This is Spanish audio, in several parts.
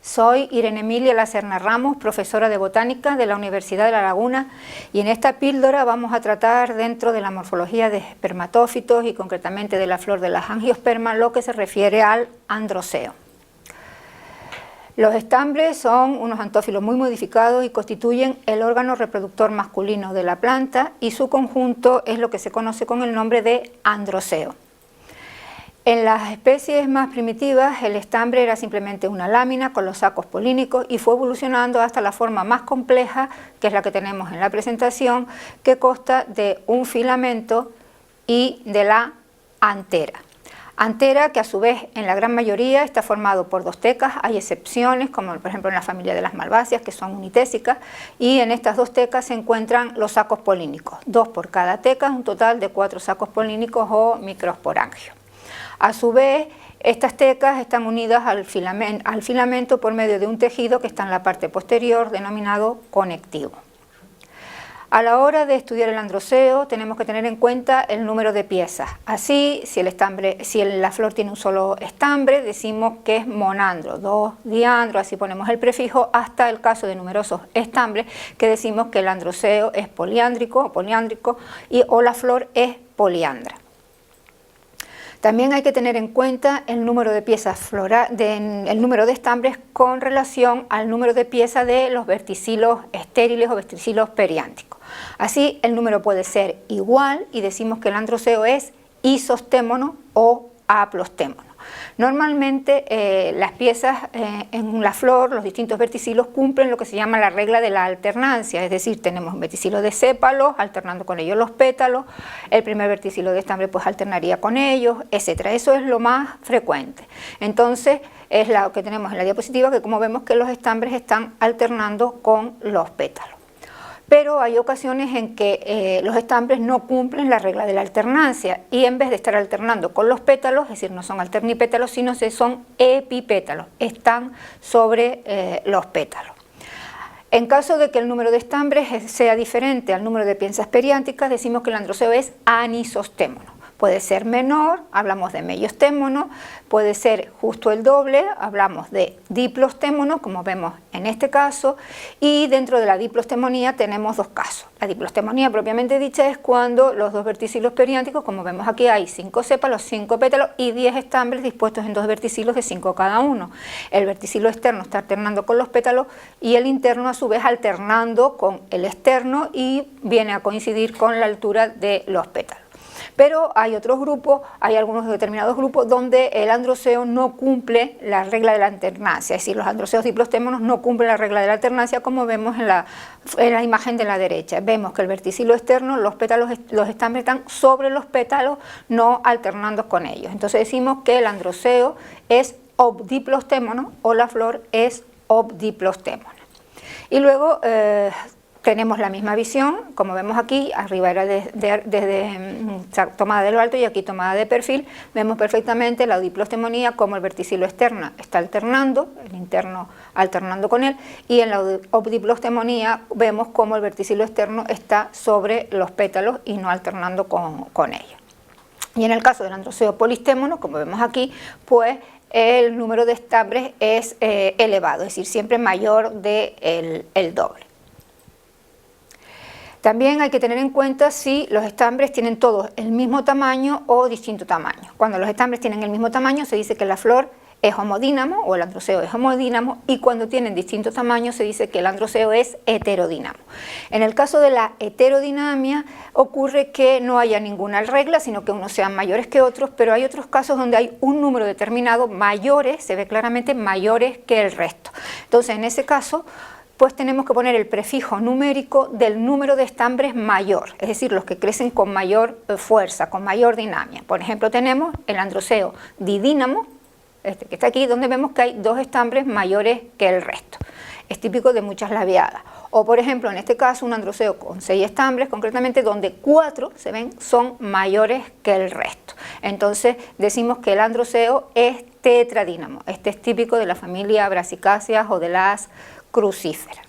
Soy Irene Emilia Lacerna Ramos, profesora de Botánica de la Universidad de La Laguna, y en esta píldora vamos a tratar dentro de la morfología de espermatófitos y concretamente de la flor de las angiospermas lo que se refiere al androceo. Los estambres son unos antófilos muy modificados y constituyen el órgano reproductor masculino de la planta y su conjunto es lo que se conoce con el nombre de androceo. En las especies más primitivas el estambre era simplemente una lámina con los sacos polínicos y fue evolucionando hasta la forma más compleja, que es la que tenemos en la presentación, que consta de un filamento y de la antera. Antera que a su vez en la gran mayoría está formado por dos tecas, hay excepciones como por ejemplo en la familia de las malváceas que son unitésicas y en estas dos tecas se encuentran los sacos polínicos, dos por cada teca, un total de 4 sacos polínicos o microsporangios. A su vez, estas tecas están unidas al filamento por medio de un tejido que está en la parte posterior denominado conectivo. A la hora de estudiar el androceo tenemos que tener en cuenta el número de piezas. Así, si la flor tiene un solo estambre, decimos que es monandro, 2 diandros, así ponemos el prefijo, hasta el caso de numerosos estambres, que decimos que el androceo es poliándrico o la flor es poliandra. También hay que tener en cuenta el número de piezas el número de estambres con relación al número de piezas de los verticilos estériles o verticilos periánticos. Así el número puede ser igual y decimos que el androceo es isostémono o aplostémono. Normalmente las piezas en la flor, los distintos verticilos cumplen lo que se llama la regla de la alternancia, es decir, tenemos un verticilo de sépalos, alternando con ellos los pétalos, el primer verticilo de estambre pues alternaría con ellos, etc. Eso es lo más frecuente. Entonces es lo que tenemos en la diapositiva, que como vemos que los estambres están alternando con los pétalos. Pero hay ocasiones en que los estambres no cumplen la regla de la alternancia y en vez de estar alternando con los pétalos, es decir, no son alternipétalos, sino que son epipétalos, están sobre los pétalos. En caso de que el número de estambres sea diferente al número de piezas periánticas, decimos que el androceo es anisostémono. Puede ser menor, hablamos de meiostémono, puede ser justo el doble, hablamos de diplostémono, como vemos en este caso, y dentro de la diplostemonía tenemos dos casos. La diplostemonía propiamente dicha es cuando los dos verticilos periánticos, como vemos aquí, hay 5 sépalos, 5 pétalos y 10 estambres dispuestos en 2 verticilos de 5 cada uno. El verticilo externo está alternando con los pétalos y el interno a su vez alternando con el externo y viene a coincidir con la altura de los pétalos. Pero hay otros grupos, hay algunos determinados grupos donde el androceo no cumple la regla de la alternancia, es decir, los androceos diplostémonos no cumplen la regla de la alternancia como vemos en la imagen de la derecha. Vemos que el verticilo externo, los estambres están sobre los pétalos, no alternando con ellos. Entonces decimos que el androceo es obdiplostémono o la flor es obdiplostémona. Y luego tenemos la misma visión, como vemos aquí, arriba era tomada de lo alto y aquí tomada de perfil, vemos perfectamente la diplostemonía como el verticilo externo está alternando, el interno alternando con él, y en la obdiplostemonía vemos como el verticilo externo está sobre los pétalos y no alternando con ellos. Y en el caso del androceo polistémono, como vemos aquí, pues el número de estambres es elevado, es decir, siempre mayor del doble. También hay que tener en cuenta si los estambres tienen todos el mismo tamaño o distinto tamaño. Cuando los estambres tienen el mismo tamaño se dice que la flor es homodínamo o el androceo es homodínamo, y cuando tienen distinto tamaño se dice que el androceo es heterodínamo. En el caso de la heterodinamia ocurre que no haya ninguna regla, sino que unos sean mayores que otros, pero hay otros casos donde hay un número determinado mayores, se ve claramente mayores que el resto. Entonces en ese caso pues tenemos que poner el prefijo numérico del número de estambres mayor, es decir, los que crecen con mayor fuerza, con mayor dinamia. Por ejemplo, tenemos el androceo didínamo, este que está aquí, donde vemos que hay 2 estambres mayores que el resto. Es típico de muchas labiadas. O por ejemplo, en este caso, un androceo con 6 estambres, concretamente donde 4, se ven, son mayores que el resto. Entonces decimos que el androceo es tetradínamo. Este es típico de la familia Brassicáceas o de las crucíferas.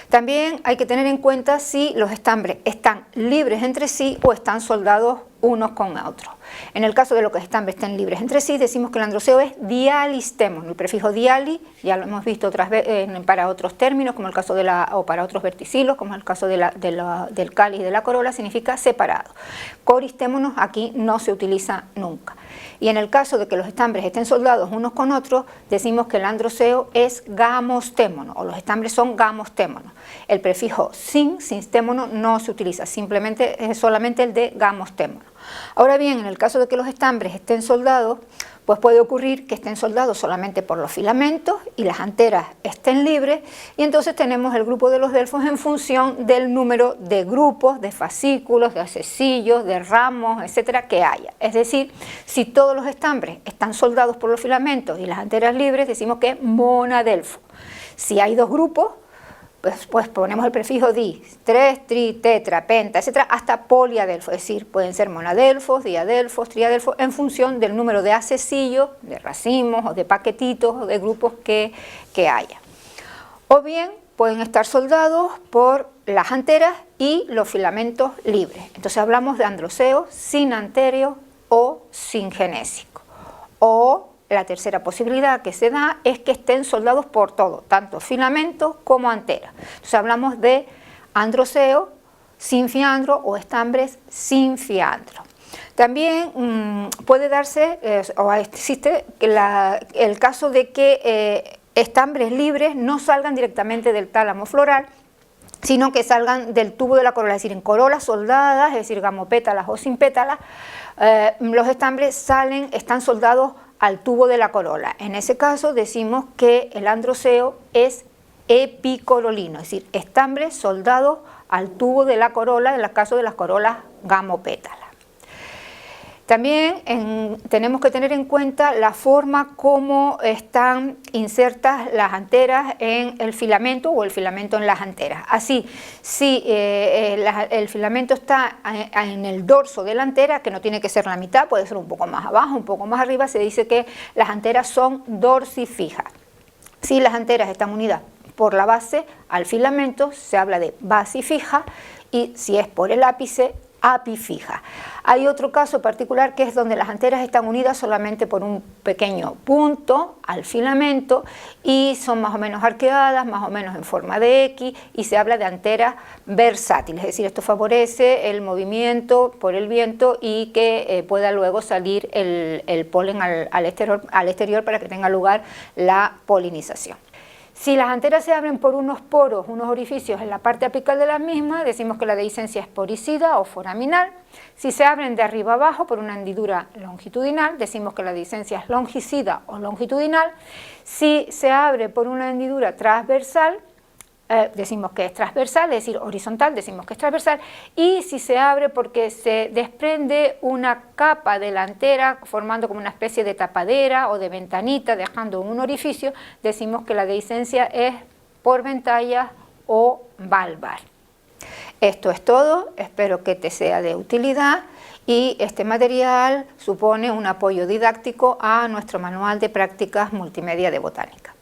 También hay que tener en cuenta si los estambres están libres entre sí o están soldados unos con otros. En el caso de los estambres estén libres entre sí, decimos que el androceo es dialistémono. El prefijo diali ya lo hemos visto otras veces para otros términos, como el caso de o para otros verticilos, como el caso del cáliz y de la corola, significa separado. Coristémonos aquí no se utiliza nunca. Y en el caso de que los estambres estén soldados unos con otros, decimos que el androceo es gamostémono, o los estambres son gamostémonos. El prefijo sinstémono no se utiliza, simplemente es solamente el de gamostémono. Ahora bien, en el caso de que los estambres estén soldados, pues puede ocurrir que estén soldados solamente por los filamentos y las anteras estén libres, y entonces tenemos el grupo de los delfos en función del número de grupos, de fascículos, de acecillos, de ramos, etcétera, que haya. Es decir, si todos los estambres están soldados por los filamentos y las anteras libres, decimos que es monadelfo. Si hay dos grupos, pues ponemos el prefijo di, 3, tri, tetra, penta, etcétera, hasta poliadelfo, es decir, pueden ser monadelfos, diadelfos, triadelfos, en función del número de acecillos, de racimos o de paquetitos o de grupos que haya. O bien pueden estar soldados por las anteras y los filamentos libres. Entonces hablamos de androceo sin antéreo o sin genésico. O la tercera posibilidad que se da es que estén soldados por todo, tanto filamentos como anteras. Entonces hablamos de androceo sin fiandro o estambres sin fiandro. También puede darse, o existe el caso de que estambres libres no salgan directamente del tálamo floral, sino que salgan del tubo de la corola, es decir, en corolas soldadas, es decir, gamopétalas o sin pétalas, los estambres están soldados al tubo de la corola. En ese caso decimos que el androceo es epicorolino, es decir, estambres soldados al tubo de la corola, en el caso de las corolas gamopétalas. También tenemos que tener en cuenta la forma como están insertas las anteras en el filamento o el filamento en las anteras. Así, si el filamento está en el dorso de la antera, que no tiene que ser la mitad, puede ser un poco más abajo, un poco más arriba, se dice que las anteras son dorsifijas. Si las anteras están unidas por la base al filamento, se habla de basifija, y si es por el ápice, apifija. Hay otro caso particular que es donde las anteras están unidas solamente por un pequeño punto al filamento y son más o menos arqueadas, más o menos en forma de X, y se habla de anteras versátiles, es decir, esto favorece el movimiento por el viento y que pueda luego salir el polen al exterior para que tenga lugar la polinización. Si las anteras se abren por unos poros, unos orificios en la parte apical de las mismas, decimos que la dehiscencia es poricida o foraminal. Si se abren de arriba abajo por una hendidura longitudinal, decimos que la dehiscencia es longicida o longitudinal. Si se abre por una hendidura transversal, decimos que es transversal, es decir, horizontal, decimos que es transversal, y si se abre porque se desprende una capa delantera formando como una especie de tapadera o de ventanita dejando un orificio, decimos que la dehiscencia es por ventalla o valvar. Esto es todo, espero que te sea de utilidad y este material supone un apoyo didáctico a nuestro manual de prácticas multimedia de botánica.